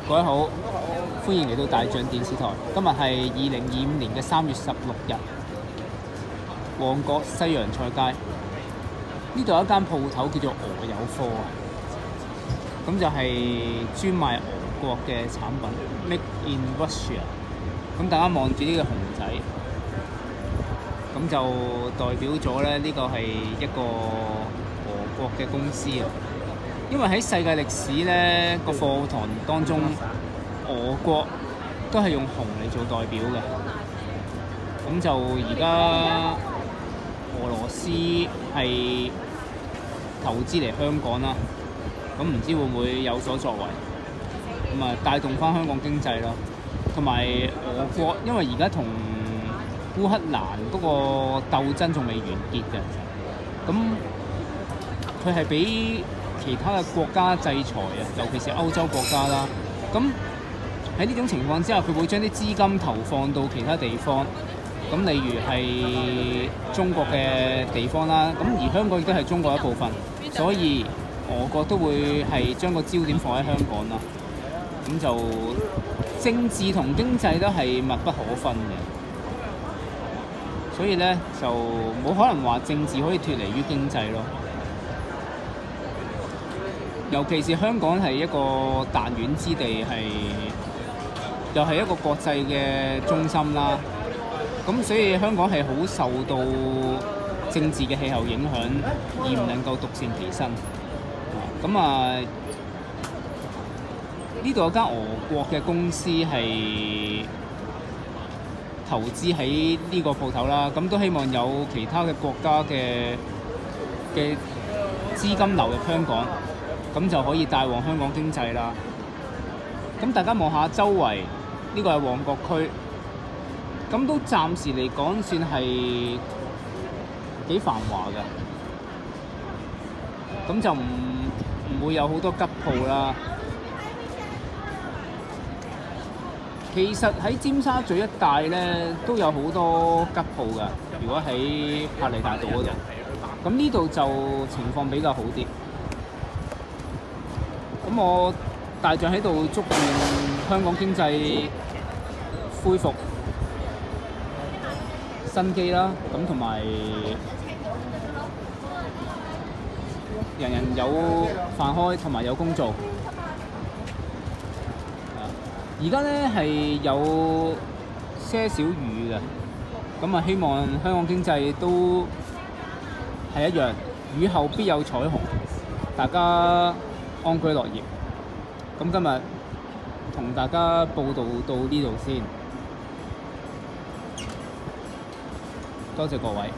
各位好，歡迎嚟到大象電視台。今日係2025年嘅3月16日，旺角西洋菜街呢度有一間鋪頭叫做俄有貨啊，咁就係專賣俄國嘅產品 ，Made in Russia。咁大家望住呢個熊仔，咁就代表咗咧呢個係一個俄國嘅公司啊。因為喺世界歷史咧個課堂當中，俄國都係用熊嚟做代表嘅。咁就而家俄羅斯係投資嚟香港啦，咁唔知會唔會有所作為，咁啊帶動翻香港經濟咯。同埋俄國因為而家同烏克蘭嗰個鬥爭仲未完結嘅，咁佢係俾其他嘅國家制裁啊，尤其是歐洲國家啦。咁喺呢種情況之下，佢會將啲資金投放到其他地方。咁例如係中國嘅地方啦，咁而香港亦都係中國一部分，所以俄國都會係將個焦點放喺香港啦。咁就政治同經濟都係密不可分嘅，所以咧就冇可能話政治可以脫離於經濟咯。尤其是香港係一個彈丸之地，又係一個國際嘅中心啦。咁所以香港係好受到政治嘅氣候影響，而唔能夠獨善其身。咁啊，呢度有間俄國嘅公司係投資喺呢個鋪頭啦。咁都希望有其他嘅國家嘅資金流入香港。咁就可以帶旺香港經濟啦。咁大家望下周圍，呢個係旺角區，咁都暫時嚟講算係幾繁華嘅。咁就唔會有好多吉鋪啦。其實喺尖沙咀一帶咧都有好多吉鋪㗎。如果喺柏麗大道嗰度，咁呢度就情況比較好啲。咁我大象喺度祝願香港經濟恢復生機啦，咁同埋人人有飯開，同埋有工做。而家咧係有些少雨嘅，咁啊希望香港經濟都係一樣，雨後必有彩虹，大家安居樂業。咁今日同大家報道到呢度先，多謝各位。